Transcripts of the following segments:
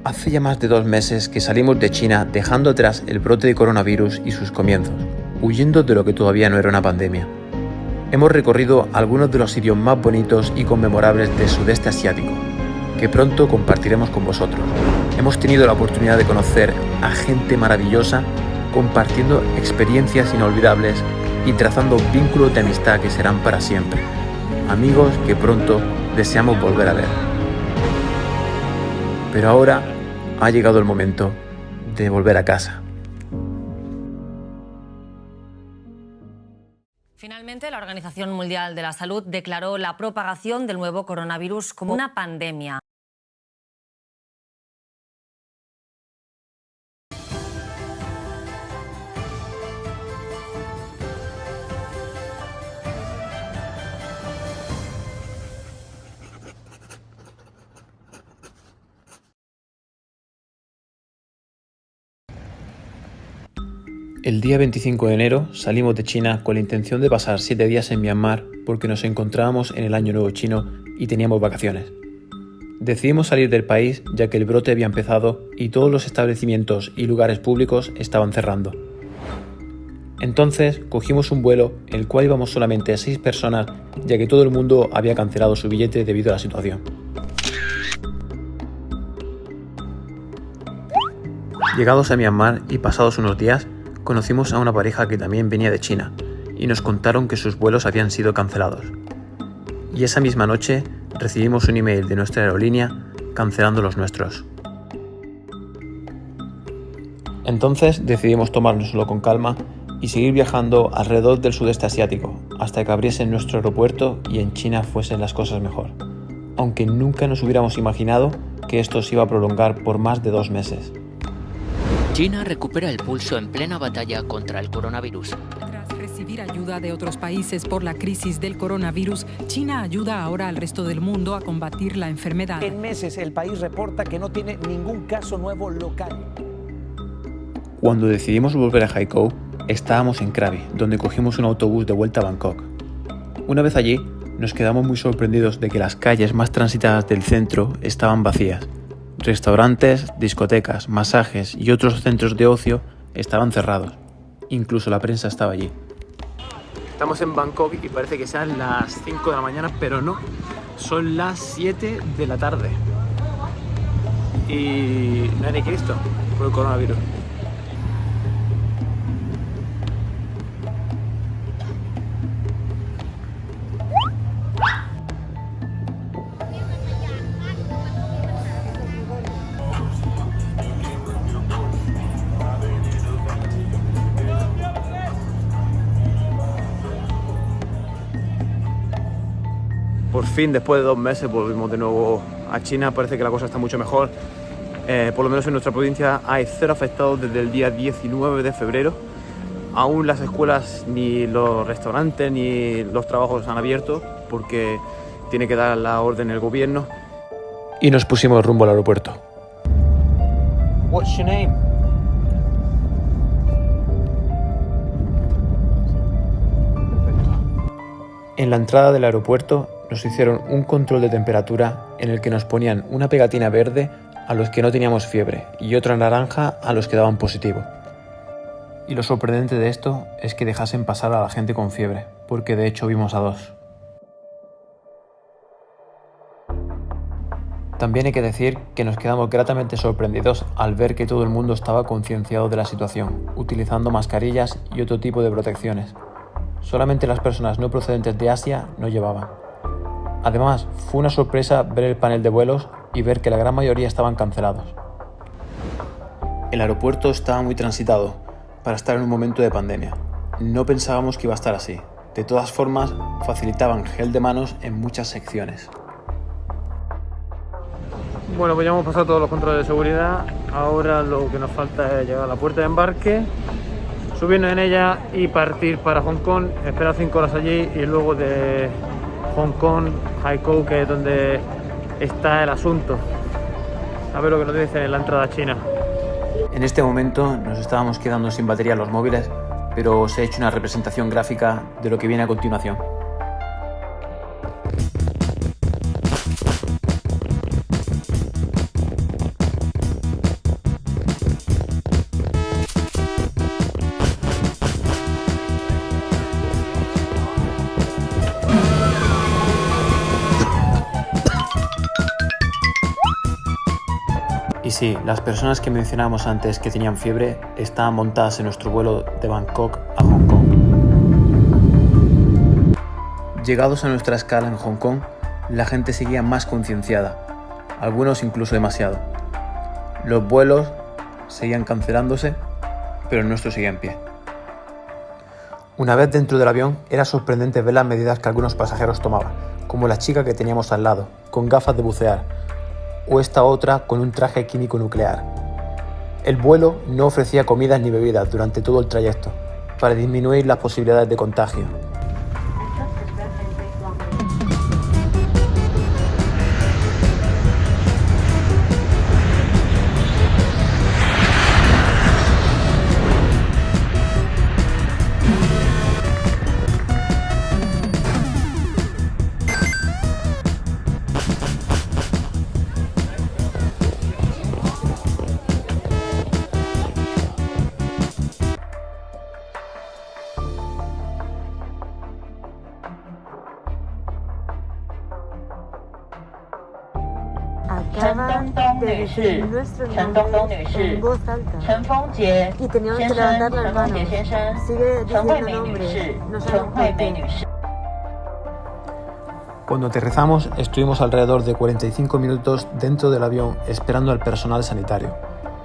Hace ya más de 2 meses que salimos de China dejando atrás el brote de coronavirus y sus comienzos, huyendo de lo que todavía no era una pandemia. Hemos recorrido algunos de los sitios más bonitos y conmemorables del sudeste asiático, que pronto compartiremos con vosotros. Hemos tenido la oportunidad de conocer a gente maravillosa, compartiendo experiencias inolvidables y trazando vínculos de amistad que serán para siempre. Amigos que pronto deseamos volver a ver. Pero ahora ha llegado el momento de volver a casa. Finalmente, la Organización Mundial de la Salud declaró la propagación del nuevo coronavirus como una pandemia. El día 25 de enero salimos de China con la intención de pasar 7 días en Myanmar porque nos encontrábamos en el Año Nuevo Chino y teníamos vacaciones. Decidimos salir del país ya que el brote había empezado y todos los establecimientos y lugares públicos estaban cerrando. Entonces cogimos un vuelo en el cual íbamos solamente 6 personas ya que todo el mundo había cancelado su billete debido a la situación. Llegados a Myanmar y pasados unos días, conocimos a una pareja que también venía de China y nos contaron que sus vuelos habían sido cancelados. Y esa misma noche recibimos un email de nuestra aerolínea cancelando los nuestros. Entonces decidimos tomárnoslo con calma y seguir viajando alrededor del sudeste asiático hasta que abriesen nuestro aeropuerto y en China fuesen las cosas mejor. Aunque nunca nos hubiéramos imaginado que esto se iba a prolongar por más de 2 meses. China recupera el pulso en plena batalla contra el coronavirus. Tras recibir ayuda de otros países por la crisis del coronavirus, China ayuda ahora al resto del mundo a combatir la enfermedad. En meses el país reporta que no tiene ningún caso nuevo local. Cuando decidimos volver a Haikou, estábamos en Krabi, donde cogimos un autobús de vuelta a Bangkok. Una vez allí, nos quedamos muy sorprendidos de que las calles más transitadas del centro estaban vacías. Restaurantes, discotecas, masajes y otros centros de ocio estaban cerrados. Incluso la prensa estaba allí. Estamos en Bangkok y parece que sean las 5 de la mañana, pero no. Son las 7 de la tarde. Y no hay ni Cristo por el coronavirus. Por fin, después de 2 meses, volvimos de nuevo a China. Parece que la cosa está mucho mejor. Por lo menos en nuestra provincia hay 0 afectados desde el día 19 de febrero. Aún las escuelas, ni los restaurantes, ni los trabajos han abierto porque tiene que dar la orden el gobierno. Y nos pusimos rumbo al aeropuerto. What's your name? En la entrada del aeropuerto nos hicieron un control de temperatura en el que nos ponían una pegatina verde a los que no teníamos fiebre y otra naranja a los que daban positivo. Y lo sorprendente de esto es que dejasen pasar a la gente con fiebre, porque de hecho vimos a 2. También hay que decir que nos quedamos gratamente sorprendidos al ver que todo el mundo estaba concienciado de la situación, utilizando mascarillas y otro tipo de protecciones. Solamente las personas no procedentes de Asia no llevaban. Además, fue una sorpresa ver el panel de vuelos y ver que la gran mayoría estaban cancelados. El aeropuerto estaba muy transitado para estar en un momento de pandemia. No pensábamos que iba a estar así. De todas formas, facilitaban gel de manos en muchas secciones. Bueno, pues ya hemos pasado todos los controles de seguridad. Ahora lo que nos falta es llegar a la puerta de embarque, subirnos en ella y partir para Hong Kong, esperar 5 horas allí y luego de Hong Kong, Haikou, que es donde está el asunto. A ver lo que nos dicen en la entrada a China. En este momento nos estábamos quedando sin batería en los móviles, pero os he hecho una representación gráfica de lo que viene a continuación. Y sí, las personas que mencionábamos antes que tenían fiebre estaban montadas en nuestro vuelo de Bangkok a Hong Kong. Llegados a nuestra escala en Hong Kong, la gente seguía más concienciada, algunos incluso demasiado. Los vuelos seguían cancelándose, pero el nuestro seguía en pie. Una vez dentro del avión, era sorprendente ver las medidas que algunos pasajeros tomaban, como la chica que teníamos al lado, con gafas de bucear, o esta otra con un traje químico nuclear. El vuelo no ofrecía comidas ni bebidas durante todo el trayecto, para disminuir las posibilidades de contagio. Acaban de decir nuestro nombre en voz alta y teníamos que levantar las manos. Sigue diciendo nombres, no sabemos por qué. Cuando aterrizamos, estuvimos alrededor de 45 minutos dentro del avión esperando al personal sanitario,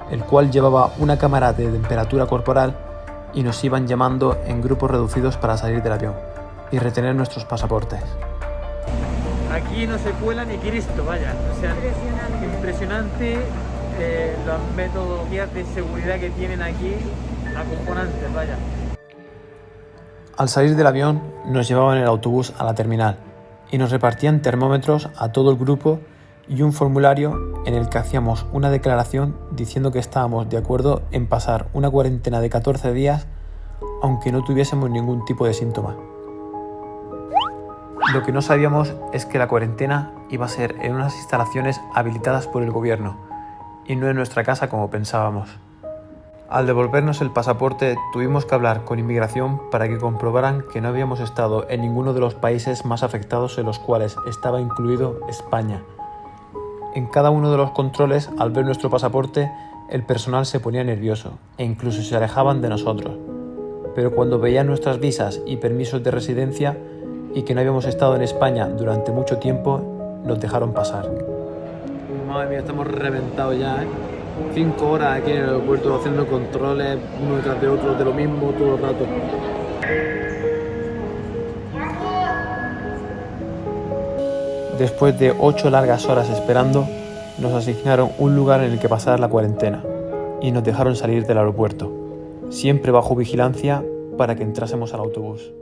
el cual llevaba una cámara de temperatura corporal y nos iban llamando en grupos reducidos para salir del avión y retener nuestros pasaportes. Aquí no se cuela ni Cristo, vaya. O sea, impresionante las metodologías de seguridad que tienen aquí, acojonantes, vaya. Al salir del avión, nos llevaban en el autobús a la terminal y nos repartían termómetros a todo el grupo y un formulario en el que hacíamos una declaración diciendo que estábamos de acuerdo en pasar una cuarentena de 14 días aunque no tuviésemos ningún tipo de síntoma. Lo que no sabíamos es que la cuarentena iba a ser en unas instalaciones habilitadas por el gobierno y no en nuestra casa como pensábamos. Al devolvernos el pasaporte tuvimos que hablar con inmigración para que comprobaran que no habíamos estado en ninguno de los países más afectados en los cuales estaba incluido España. En cada uno de los controles, al ver nuestro pasaporte, el personal se ponía nervioso e incluso se alejaban de nosotros. Pero cuando veían nuestras visas y permisos de residencia y que no habíamos estado en España durante mucho tiempo, nos dejaron pasar. Madre mía, estamos reventados ya, 5 horas aquí en el aeropuerto haciendo controles uno detrás de otro de lo mismo todo el rato. Después de 8 largas horas esperando, nos asignaron un lugar en el que pasar la cuarentena y nos dejaron salir del aeropuerto, siempre bajo vigilancia para que entrásemos al autobús.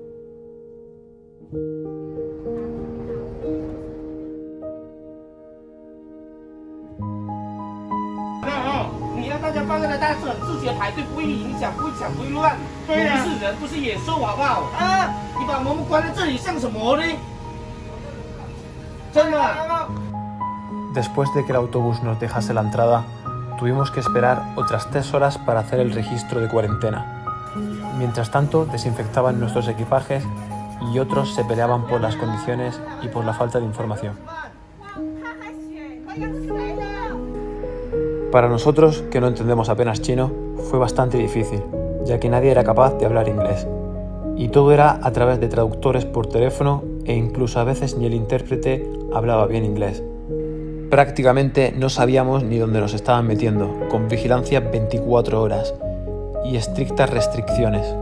Después de que el autobús nos dejase la entrada, tuvimos que esperar otras 3 horas para hacer el registro de cuarentena. Mientras tanto, desinfectaban nuestros equipajes y otros se peleaban por las condiciones y por la falta de información. Para nosotros, que no entendemos apenas chino, fue bastante difícil, ya que nadie era capaz de hablar inglés. Y todo era a través de traductores por teléfono e incluso a veces ni el intérprete hablaba bien inglés. Prácticamente no sabíamos ni dónde nos estaban metiendo, con vigilancia 24 horas y estrictas restricciones.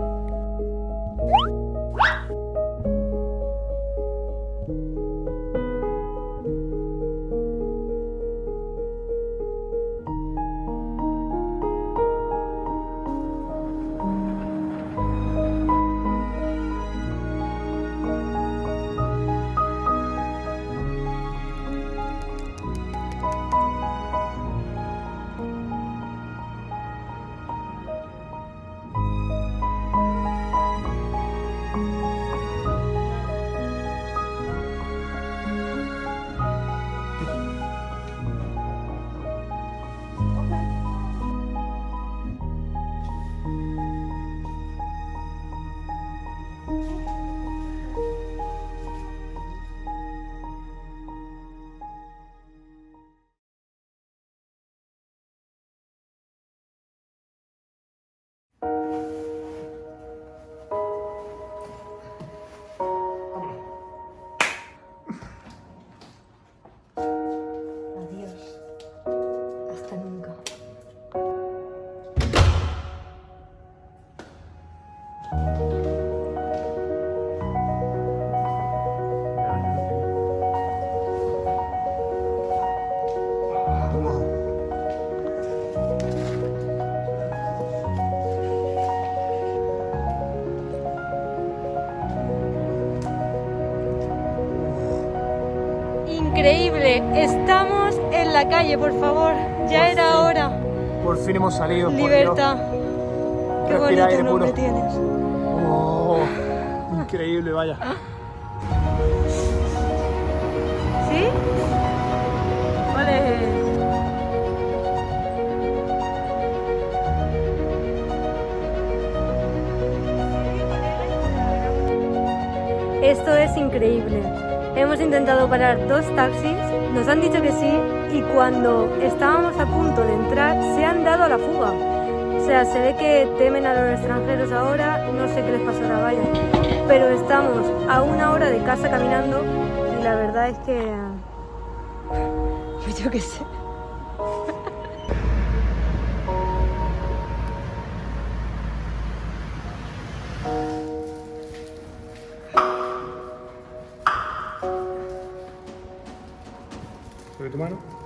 cómodo. Increíble, estamos en la calle, por favor, ya era hora. Por fin hemos salido. Libertad. Qué Respira aire bonito nombre puro. tienes. Oh, increíble, vaya. ¿Sí? Vale. Esto es increíble. Hemos intentado parar 2 taxis, nos han dicho que sí y cuando estábamos a punto de entrar se han dado a la fuga. O sea, se ve que temen a los extranjeros ahora, no sé qué les pasará, vaya. Pero estamos a 1 hora de casa caminando y la verdad es que... pues yo qué sé. ¿Sobre tu mano?